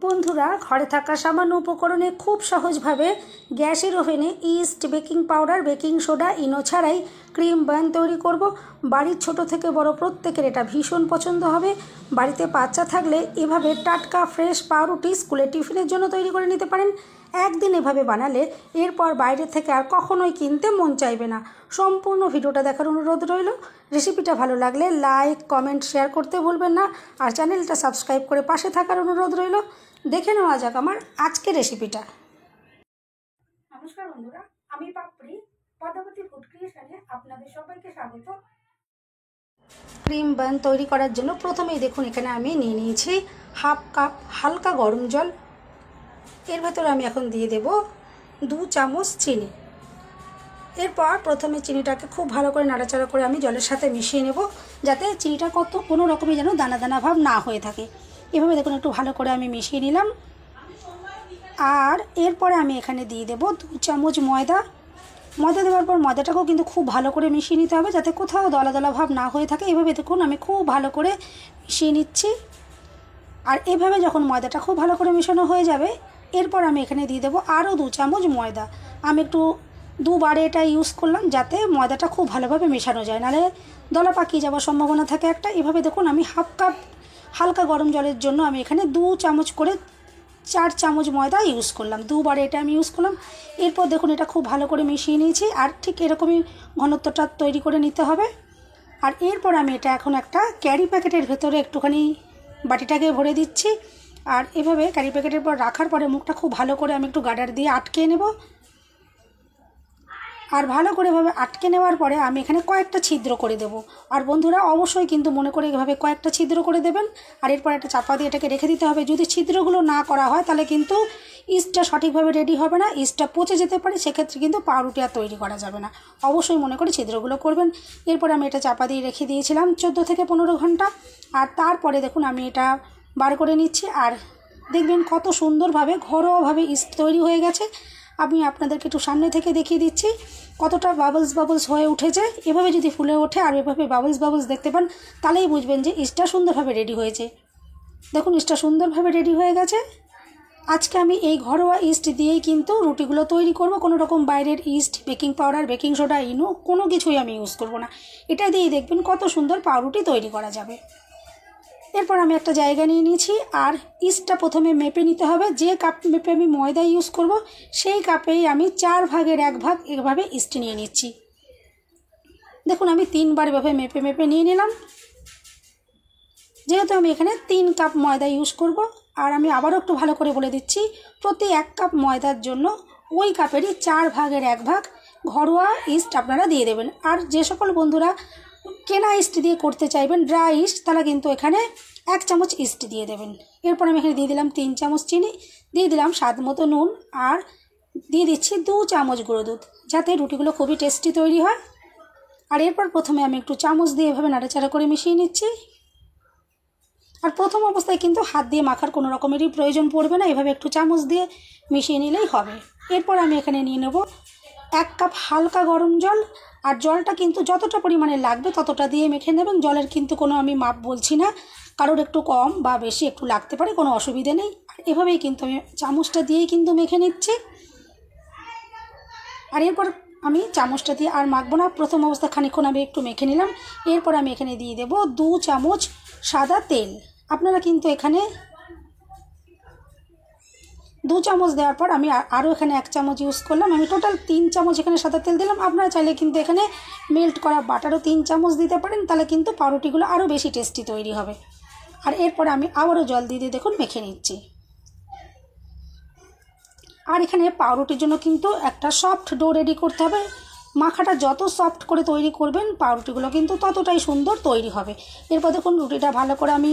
বন্ধুরা, ঘরে থাকা সামান্য উপকরণে খুব সহজভাবে গ্যাসের ওভেনে yeast, baking powder, baking soda, Eno ছাড়াই ক্রিম বান তৈরি করব। বাড়ির ছোট থেকে বড় প্রত্যেকের এটা ভীষণ পছন্দ হবে। বাড়িতে বাচ্চা থাকলে এভাবে টাটকা ফ্রেশ পাউরুটি স্কুলের টিফিনের জন্য তৈরি করে নিতে পারেন। একদিন এভাবে বানালে এরপর বাইরে থেকে আর কখনোই কিনতে মন চাইবে না। সম্পূর্ণ ভিডিওটা দেখার অনুরোধ রইল। রেসিপিটা ভালো লাগলে লাইক, কমেন্ট, শেয়ার করতে ভুলবেন না। আর চ্যানেলটা সাবস্ক্রাইব করে পাশে থাকার অনুরোধ রইল। দেখে নেওয়া যাক আমার আজকের রেসিপিটা। নমস্কার বন্ধুরা, আমি পাপড়ি, পদ্মাবতী ফুড ক্রিয়েশনে আপনাদের সবাইকে স্বাগত। ক্রিম বান তৈরি করার জন্য প্রথমেই দেখুন এখানে আমি নিয়ে নিয়েছি হাফ কাপ হালকা গরম জল। এর ভেতরে আমি এখন দিয়ে দেব 2 চামচ চিনি। এরপর প্রথমে চিনিটাকে খুব ভালো করে নাড়াচাড়া করে আমি জলের সাথে মিশিয়ে নেব, যাতে চিনিটা কোনো রকমই যেন দানা দানা ভাব না হয়ে থাকে। এভাবে দেখুন একটু ভালো করে আমি মিশিয়ে নিলাম। আর এরপরে আমি এখানে দিয়ে দেব 2 চামচ ময়দা। ময়দা দেওয়ার পর ময়দাটাকেও কিন্তু খুব ভালো করে মিশিয়ে নিতে হবে, যাতে কোথাও দলা দলা ভাব না হয়ে থাকে। এভাবে দেখুন আমি খুব ভালো করে মিশিয়ে নিচ্ছি। আর এভাবে যখন ময়দাটা খুব ভালো করে মেশানো হয়ে যাবে, এরপর আমি এখানে দিয়ে দেবো আরও 2 চামচ ময়দা। আমি একটু দুবারে এটা ইউজ করলাম, যাতে ময়দাটা খুব ভালোভাবে মেশানো যায়, নাহলে দলা পাকিয়ে যাওয়ার সম্ভাবনা থাকে একটা। এভাবে দেখুন আমি হাফ কাপ হালকা গরম জলের জন্য আমি এখানে 2 চামচ করে 4 চামচ ময়দা ইউজ করলাম। দুবারে এটা আমি ইউজ করলাম। এরপর দেখুন এটা খুব ভালো করে মিশিয়ে নিয়েছি। আর ঠিক এরকমই ঘনত্বটা তৈরি করে নিতে হবে। আর এরপর আমি এটা এখন একটা ক্যারি প্যাকেটের ভেতরে একটুখানি বাটিটাকে ভরে দিচ্ছি। আর এভাবে ক্যারি প্যাকেটের পর রাখার পরে মুখটা খুব ভালো করে আমি একটু গার্ডার দিয়ে আটকে নেব। আর ভালো করে এভাবে আটকে নেওয়ার পরে আমি এখানে কয়েকটা ছিদ্র করে দেব। আর বন্ধুরা অবশ্যই কিন্তু মনে করে এভাবে কয়েকটা ছিদ্র করে দেবেন। আর এরপর একটা চাপা দিয়ে এটাকে রেখে দিতে হবে। যদি ছিদ্রগুলো না করা হয় তাহলে কিন্তু ইস্টটা সঠিকভাবে রেডি হবে না, ইস্টটা পচে যেতে পারে, সেক্ষেত্রে কিন্তু পাউরুটি আর তৈরি করা যাবে না। অবশ্যই মনে করে ছিদ্রগুলো করবেন। এরপর আমি এটা চাপা দিয়ে রেখে দিয়েছিলাম 14 থেকে 15 ঘন্টা। আর তারপরে দেখুন আমি এটা বার করে নিচ্ছি। আর দেখবেন কত সুন্দরভাবে ঘরোয়াভাবে ইস্ট তৈরি হয়ে গেছে। আমি আপনাদেরকে একটু সামনে থেকে দেখিয়ে দিচ্ছি কতটা বাবলস হয়ে উঠেছে। এভাবে যদি ফুলে ওঠে আর এভাবে বাবলস দেখতে পান, তাহলেই বুঝবেন যে ইস্টটা সুন্দরভাবে রেডি হয়েছে। দেখুন ইস্টটা সুন্দরভাবে রেডি হয়ে গেছে। আজকে আমি এই ঘরোয়া ইস্ট দিয়েই কিন্তু রুটিগুলো তৈরি করব। কোনো রকম বাইরের yeast, baking powder, baking soda, Eno কোনো কিছুই আমি ইউজ করব না। এটা দিয়েই দেখবেন কত সুন্দর পাউরুটি তৈরি করা যাবে। এরপর আমি একটা জায়গা নিয়ে নিয়েছি। আর ইস্টটা প্রথমে মেপে নিতে হবে। যে কাপ মেপে আমি ময়দা ইউজ করব, সেই কাপেই আমি 4 ভাগের 1 ভাগ এভাবে ইস্ট নিয়ে নিচ্ছি। দেখুন আমি 3 বার এভাবে মেপে নিয়ে নিলাম। যেহেতু আমি এখানে 3 কাপ ময়দা ইউজ করব। আর আমি আবারও একটু ভালো করে বলে দিচ্ছি, প্রতি 1 কাপ ময়দার জন্য ওই কাপেরই 4 ভাগের 1 ভাগ ঘরোয়া ইস্ট আপনারা দিয়ে দেবেন। আর যে সকল বন্ধুরা কেনা ইস্ট দিয়ে করতে চাইবেন, ড্রাই ইস্ট, তাহলে কিন্তু এখানে 1 চামচ ইস্ট দিয়ে দেবেন। এরপর আমি এখানে দিয়ে দিলাম 3 চামচ চিনি, দিয়ে দিলাম স্বাদ মতো নুন, আর দিয়ে দিচ্ছি 2 চামচ গুঁড়ো দুধ, যাতে রুটিগুলো খুবই টেস্টি তৈরি হয়। আর এরপর প্রথমে আমি একটু চামচ দিয়ে এভাবে নাড়াচাড়া করে মিশিয়ে নিচ্ছি। আর প্রথম অবস্থায় কিন্তু হাত দিয়ে মাখার কোনো রকমেরই প্রয়োজন পড়বে না, এভাবে একটু চামচ দিয়ে মিশিয়ে নিলেই হবে। এরপর আমি এখানে নিয়ে নেব 1 কাপ হালকা গরম জল। আর জলটা কিন্তু যতটা পরিমাণে লাগবে ততটা দিয়ে মেখে নেবেন। জলের কিন্তু কোনো আমি মাপ বলছি না, কারোর একটু কম বা বেশি একটু লাগতে পারে, কোনো অসুবিধে নেই। আর এভাবেই কিন্তু আমি চামচটা দিয়েই কিন্তু মেখে নিচ্ছি। আর এরপর আমি চামচটা দিয়ে আর মাখবো না, প্রথম অবস্থা খানিকক্ষণ আমি একটু মেখে নিলাম। এরপর আমি এখানে দিয়ে দেব 2 চামচ সাদা তেল। আপনারা কিন্তু এখানে 2 চামচ দেওয়ার পর আমি আরও এখানে 1 চামচ ইউজ করলাম। আমি টোটাল 3 চামচ এখানে সাদা তেল দিলাম। আপনারা চাইলে কিন্তু এখানে মেল্ট করা বাটারও 3 চামচ দিতে পারেন, তাহলে কিন্তু পাউরুটিগুলো আরও বেশি টেস্টি তৈরি হবে। আর এরপর আমি আবারও জল দিয়ে দেখুন মেখে নিচ্ছি। আর এখানে পাউরুটির জন্য কিন্তু একটা সফট ডো রেডি করতে হবে। মাখাটা যত সফট করে তৈরি করবেন, পাউরুটিগুলো কিন্তু ততটাই সুন্দর তৈরি হবে। এরপর দেখুন রুটিটা ভালো করে আমি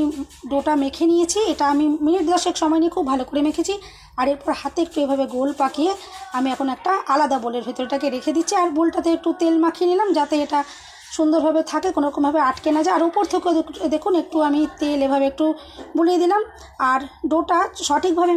ডোটা মেখে নিয়েছি। এটা আমি মিনিট 10 সময় নিয়ে খুব ভালো করে মেখেছি। আর এরপর হাতে একটু এভাবে গোল পাকিয়ে আমি এখন একটা আলাদা বোলের ভেতরটাকে রেখে দিচ্ছি। আর বোলটাতে একটু তেল মাখিয়ে নিলাম, যাতে এটা সুন্দরভাবে থাকে, কোনোরকমভাবে আটকে না যায়। আর উপর থেকে দেখুন একটু আমি তেল এভাবে একটু বুলিয়ে দিলাম। আর ডোটা সঠিকভাবে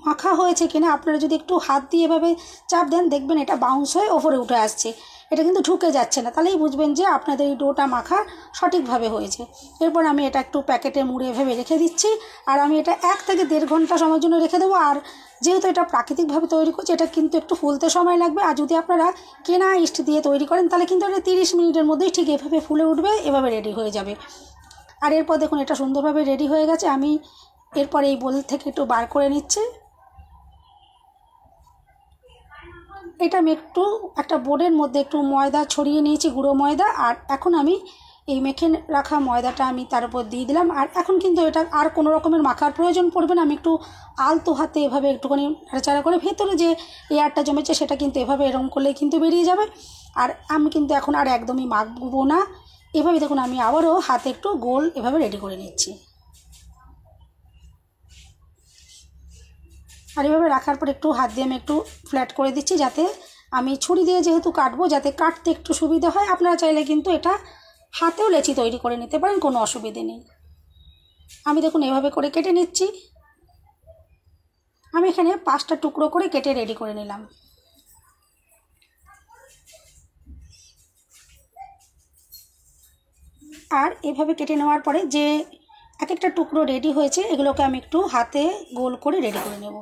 মাখা হয়েছে কিনা আপনারা যদি একটু হাত দিয়ে এভাবে চাপ দেন, দেখবেন এটা বাউন্স হয়ে ওপরে উঠে আসছে। এটা কিন্তু ঢুকে যাচ্ছে না, তাহলেই বুঝবেন যে আপনাদের এই ডোটা মাখা সঠিকভাবে হয়েছে। এরপর আমি এটা একটু প্যাকেটে মুড়ে এভাবে রেখে দিচ্ছি, আর আমি এটা 1 থেকে 1.5 ঘন্টা সময়ের জন্য রেখে দেবো। আর যেহেতু এটা প্রাকৃতিকভাবে তৈরি করছি, এটা কিন্তু একটু ফুলতে সময় লাগবে। আর যদি আপনারা কেনা ইস্ট দিয়ে তৈরি করেন তাহলে কিন্তু এটা 30 মিনিটের মধ্যেই ঠিক এভাবে ফুলে উঠবে, এভাবে রেডি হয়ে যাবে। আর এরপর দেখুন এটা সুন্দরভাবে রেডি হয়ে গেছে। আমি এরপর এই বোল থেকে একটু বার করে নিচ্ছি। এটা আমি একটু একটা বোর্ডের মধ্যে একটু ময়দা ছড়িয়ে নিয়েছি, গুঁড়ো ময়দা। আর এখন আমি এই মেখে রাখা ময়দাটা আমি তার উপর দিয়ে দিলাম। আর এখন কিন্তু এটা আর কোনো রকমের মাখার প্রয়োজন পড়বে না। আমি একটু আলতো হাতে এভাবে একটুখানি নাড়াচাড়া করে ভেতরে যে এয়ারটা জমেছে সেটা কিন্তু এভাবে এরকম করলেই কিন্তু বেরিয়ে যাবে। আর আমি কিন্তু এখন আর একদমই মাখবো না। এভাবে দেখুন আমি আবারও হাতে একটু গোল এভাবে রেডি করে নিচ্ছি। আর এভাবে রাখার পর একটু হাত দিয়ে আমি একটু ফ্ল্যাট করে দিচ্ছি, যাতে আমি ছুরি দিয়ে যেহেতু কাটবো যাতে কাটতে একটু সুবিধা হয়। আপনারা চাইলে কিন্তু এটা হাতেও লেচি তৈরি করে নিতে পারেন, কোনো অসুবিধে নেই। আমি দেখুন এভাবে করে কেটে নিচ্ছি। আমি এখানে 5টা টুকরো করে কেটে রেডি করে নিলাম। আর এভাবে কেটে নেওয়ার পরে যে এক একটা টুকরো রেডি হয়েছে এগুলোকে আমি একটু হাতে গোল করে রেডি করে নেব।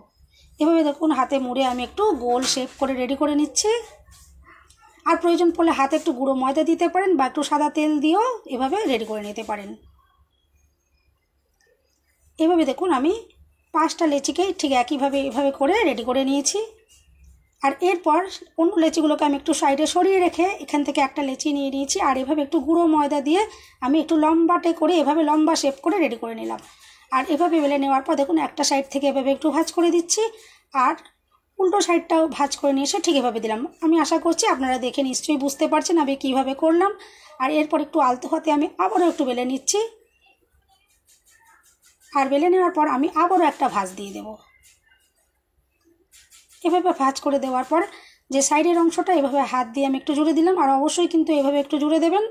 এভাবে দেখুন হাতে মুড়ে আমি একটু গোল শেপ করে রেডি করে নিচ্ছি। আর প্রয়োজন পড়লে হাতে একটু গুঁড়ো ময়দা দিতে পারেন বা একটু সাদা তেল দিয়েও এভাবে রেডি করে নিতে পারেন। এভাবে দেখুন আমি 5টা লেচিকে ঠিক একইভাবে এভাবে করে রেডি করে নিয়েছি। আর এরপর অন্য লেচিগুলোকে আমি একটু সাইডে সরিয়ে রেখে এখান থেকে একটা লেচি নিয়ে নিয়েছি। আর এভাবে একটু গুঁড়ো ময়দা দিয়ে আমি একটু লম্বাটে করে এভাবে লম্বা শেপ করে রেডি করে নিলাম। আর এভাবে বেলে নেওয়ার পর দেখুন একটা সাইড থেকে এভাবে একটু ভাঁজ করে দিচ্ছি, আর উল্টো সাইডটাও ভাঁজ করে নিয়ে এসে ঠিক এভাবে দিলাম। আমি আশা করছি আপনারা দেখে নিশ্চয়ই বুঝতে পারছেন আমি কীভাবে করলাম। আর এরপর একটু আলতো হাতে আমি আবারও একটু বেলে নিচ্ছি। আর বেলে নেওয়ার পর আমি আবারও একটা ভাঁজ দিয়ে দেব। এভাবে ভাঁজ করে দেওয়ার পর যে সাইডের অংশটা এভাবে হাত দিয়ে আমি একটু জুড়ে দিলাম। আর অবশ্যই কিন্তু এভাবে একটু জুড়ে দেবেন।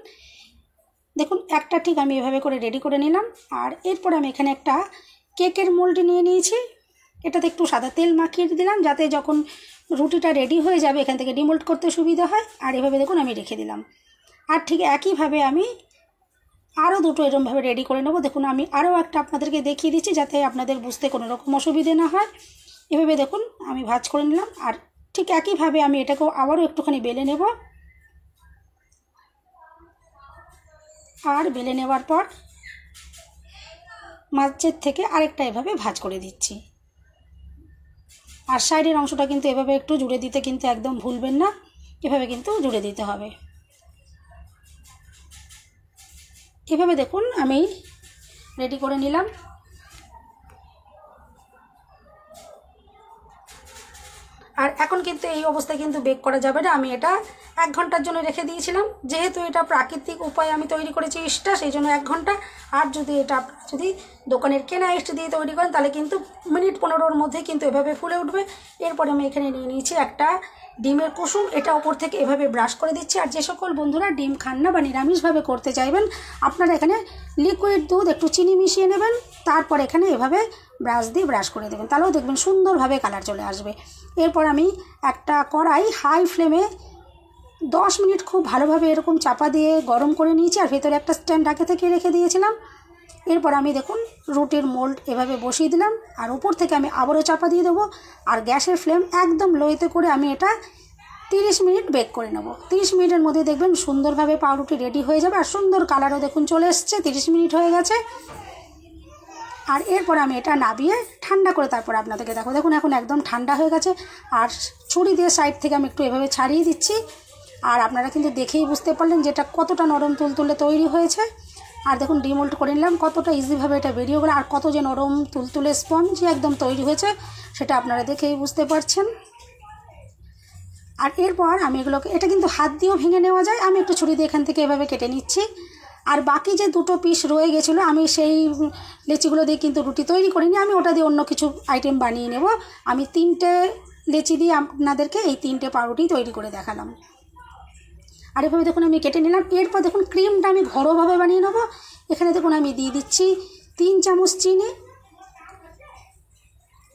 দেখুন একটা ঠিক আমি এভাবে করে রেডি করে নিলাম। আর এরপর আমি এখানে একটা কেকের মোল্ড নিয়ে নিয়েছি। এটাতে একটু সাদা তেল মাখিয়ে দিলাম যাতে যখন রুটিটা রেডি হয়ে যাবে এখান থেকে ডিমোল্ড করতে সুবিধা হয়। আর এভাবে দেখুন আমি রেখে দিলাম। আর ঠিক একইভাবে আমি আরও দুটো এরকমভাবে রেডি করে নেব। দেখুন আমি আরও একটা আপনাদেরকে দেখিয়ে দিচ্ছি যাতে আপনাদের বুঝতে কোনো রকম অসুবিধে না হয়। এভাবে দেখুন আমি ভাঁজ করে নিলাম। আর ঠিক একইভাবে আমি এটাকেও আবারও একটুখানি বেলে নেব। আর বেলে নেওয়ার পর মাঝের থেকে আরেকটা এভাবে ভাঁজ করে দিচ্ছি। আর সাইডের অংশটা কিন্তু এভাবে একটু জুড়ে দিতে কিন্তু একদম ভুলবেন না, এভাবে কিন্তু জুড়ে দিতে হবে। এভাবে দেখুন আমি রেডি করে নিলাম। আর এখন কিন্তু এই অবস্থায় কিন্তু বেক করা যাবে না। আমি এটা 1 ঘন্টার জন্য রেখে দিয়েছিলাম। যেহেতু এটা প্রাকৃতিক উপায়ে আমি তৈরি করেছি ইস্টটা, সেই জন্য 1 ঘন্টা। আর যদি এটা যদি দোকানের কেনা ইস্ট দিয়ে তৈরি করেন তাহলে কিন্তু মিনিট 15-র মধ্যে কিন্তু এভাবে ফুলে উঠবে। এরপরে আমি এখানে নিয়ে নিয়েছি একটা ডিমের কুসুম। এটা ওপর থেকে এভাবে ব্রাশ করে দিচ্ছি। আর যে সকল বন্ধুরা ডিম খান না বা নিরামিষভাবে করতে চাইবেন আপনারা এখানে লিকুইড দুধ একটু চিনি মিশিয়ে নেবেন, তারপর এখানে এভাবে ব্রাশ দিয়ে ব্রাশ করে দেবেন, তাহলেও দেখবেন সুন্দরভাবে কালার চলে আসবে। এরপর আমি একটা কড়াই হাই ফ্লেমে 10 মিনিট খুব ভালোভাবে এরকম চাপা দিয়ে গরম করে নিয়েছি। আর ভেতরে একটা স্ট্যান্ড আগে থেকে রেখে দিয়েছিলাম। এরপর আমি দেখুন রুটির মোল্ড এভাবে বসিয়ে দিলাম। আর উপর থেকে আমি আবারও চাপা দিয়ে দেবো। আর গ্যাসের ফ্লেম একদম লোতে করে আমি এটা 30 মিনিট বেক করে নেব। 30 মিনিটের মধ্যে দেখবেন সুন্দরভাবে পাউরুটি রেডি হয়ে যাবে। আর সুন্দর কালারও দেখুন চলে এসছে। 30 মিনিট হয়ে গেছে। আর এরপর আমি এটা নাবিয়ে ঠান্ডা করে তারপর আপনাদেরকে দেখো। দেখুন এখন একদম ঠান্ডা হয়ে গেছে। আর ছুরি দিয়ে সাইড থেকে আমি একটু এভাবে ছাড়িয়ে দিচ্ছি। আর আপনারা কিন্তু দেখেই বুঝতে পারলেন যে এটা কতটা নরম তুলতুলে তৈরি হয়েছে। আর দেখুন ডিমোল্ড করে নিলাম, কতটা ইজিভাবে এটা বেরিয়ে গেলো। আর কত যে নরম তুলতুলে স্পঞ্জ একদম তৈরি হয়েছে সেটা আপনারা দেখেই বুঝতে পারছেন। আর এরপর আমি এগুলোকে এটা কিন্তু হাত দিয়েও ভেঙে নেওয়া যায়। আমি একটু ছুরি দিয়ে এখান থেকে এভাবে কেটে নিচ্ছি। আর বাকি যে দুটো পিস রয়ে গেছিলো আমি সেই লেচিগুলো দিয়ে কিন্তু রুটি তৈরি করিনি, আমি ওটা দিয়ে অন্য কিছু আইটেম বানিয়ে নেব। আমি 3টে লেচি দিয়ে আপনাদেরকে এই 3টে পাউরুটি তৈরি করে দেখালাম। আর এভাবে দেখুন আমি কেটে নিলাম। এরপর দেখুন ক্রিমটা আমি ঘরোয়াভাবে বানিয়ে নেব। এখানে দেখুন আমি দিয়ে দিচ্ছি 3 চামচ চিনি।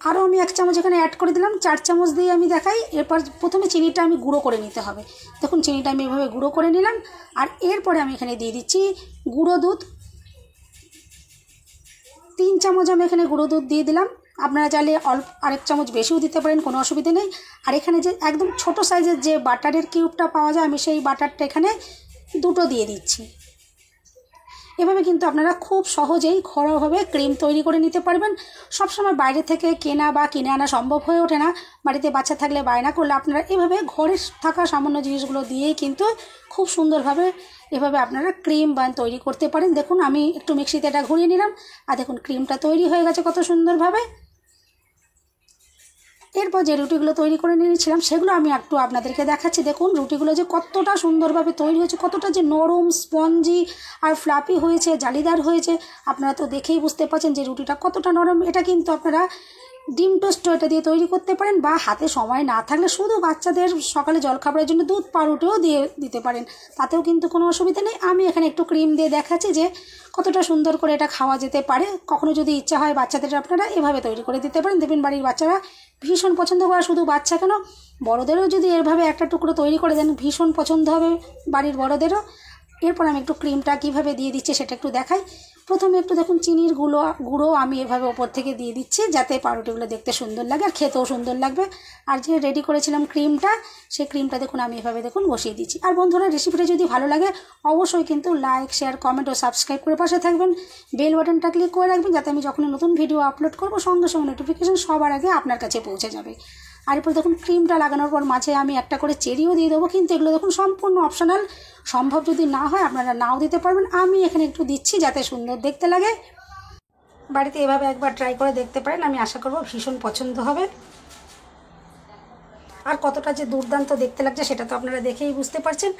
আরও আমি 1 চামচ এখানে অ্যাড করে দিলাম, 4 চামচ দিয়ে আমি দেখাই। এরপর প্রথমে চিনিটা আমি গুঁড়ো করে নিতে হবে। দেখুন চিনিটা আমি এভাবে গুঁড়ো করে নিলাম। আর এরপরে আমি এখানে দিয়ে দিচ্ছি গুঁড়ো দুধ, 3 চামচ আমি এখানে গুঁড়ো দুধ দিয়ে দিলাম। আপনারা চাইলে অল্প আরেক চামচ বেশিও দিতে পারেন, কোনো অসুবিধা নেই। আর এখানে যে একদম ছোট সাইজের যে বাটারের কিউবটা পাওয়া যায়, আমি সেই বাটারটা এখানে 2টো দিয়ে দিচ্ছি। এভাবে কিন্তু আপনারা খুব সহজেই ঘরোয়াভাবে ক্রিম তৈরি করে নিতে পারবেন। সবসময় বাইরে থেকে কেনা বা কিনে আনা সম্ভব হয়ে ওঠে না। বাড়িতে বাচ্চা থাকলে বায়না করলে আপনারা এভাবে ঘরে থাকা সামান্য জিনিসগুলো দিয়েই কিন্তু খুব সুন্দরভাবে এভাবে আপনারা ক্রিম বান তৈরি করতে পারেন। দেখুন আমি একটু মিক্সিতে এটা ঘুরিয়ে নিলাম, আর দেখুন ক্রিমটা তৈরি হয়ে গেছে কত সুন্দরভাবে। এরপর যে রুটিগুলো তৈরি করে নিয়েছিলাম সেগুলো আমি একটু আপনাদেরকে দেখাচ্ছি। দেখুন রুটিগুলো যে কতটা সুন্দরভাবে তৈরি হয়েছে, কতটা যে নরম, স্পঞ্জি আর ফ্লাফি হয়েছে, জালিদার হয়েছে। আপনারা তো দেখেই বুঝতে পারছেন যে রুটিটা কতটা নরম। এটা কিন্তু আপনারা ডিম টোস্ট এটা দিয়ে তৈরি করতে পারেন, বা হাতে সময় না থাকলে শুধু বাচ্চাদের সকালে জলখাবারের জন্য দুধ পাউরুটিও দিয়ে দিতে পারেন, তাতেও কিন্তু কোনো অসুবিধা নেই। আমি এখানে একটু ক্রিম দিয়ে দেখাচ্ছি যে কতটা সুন্দর করে এটা খাওয়া যেতে পারে। কখনো যদি ইচ্ছা হয় বাচ্চাদের আপনারা এভাবে তৈরি করে দিতে পারেন, দেখবেন বাড়ির বাচ্চারা ভীষণ পছন্দ করে। শুধু বাচ্চা কেন, বড়োদেরও যদি এভাবে একটা টুকরো তৈরি করে দেন ভীষণ পছন্দ হবে বাড়ির বড়োদেরও। এরপর আমি একটু ক্রিমটা কীভাবে দিয়ে দিচ্ছি সেটা একটু দেখাই। প্রথমে একটু দেখুন চিনির গুঁড়ো আমি এভাবে ওপর থেকে দিয়ে দিচ্ছি, যাতে পাউরুটিগুলো দেখতে সুন্দর লাগে আর খেতেও সুন্দর লাগবে। আর যে রেডি করেছিলাম ক্রিমটা, সেই ক্রিমটা দেখুন আমি এভাবে দেখুন বসিয়ে দিচ্ছি। আর বন্ধুরা রেসিপিটা যদি ভালো লাগে অবশ্যই কিন্তু লাইক, শেয়ার, কমেন্ট ও সাবস্ক্রাইব করে পাশে থাকবেন। বেল বাটনটা ক্লিক করে রাখবেন, যাতে আমি যখনই নতুন ভিডিও আপলোড করবো সঙ্গে সঙ্গে নোটিফিকেশন সবার আগে আপনার কাছে পৌঁছে যাবে। আর এরপর দেখুন ক্রিমটা লাগানোর পর মাঝে আমি একটা করে চেরিও দিয়ে দেবো, কিন্তু এগুলো দেখুন সম্পূর্ণ অপশনাল। সম্ভব যদি না হয় আপনারা নাও দিতে পারবেন, আমি এখানে একটু দিচ্ছি যাতে সুন্দর দেখতে লাগে। বাড়িতে এভাবে একবার ট্রাই করে দেখতে পারেন, আমি আশা করব ভীষণ পছন্দ হবে। আর কতটা যে দুর্দান্ত দেখতে লাগছে সেটা তো আপনারা দেখেই বুঝতে পারছেন,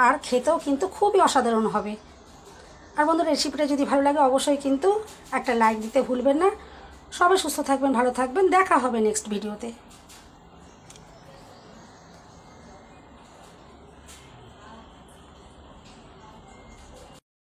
আর খেতেও কিন্তু খুবই অসাধারণ হবে। আর বন্ধুরা রেসিপিটা যদি ভালো লাগে অবশ্যই কিন্তু একটা লাইক দিতে ভুলবেন না। সবাই সুস্থ থাকবেন, ভালো থাকবেন, দেখা হবে নেক্সট ভিডিওতে।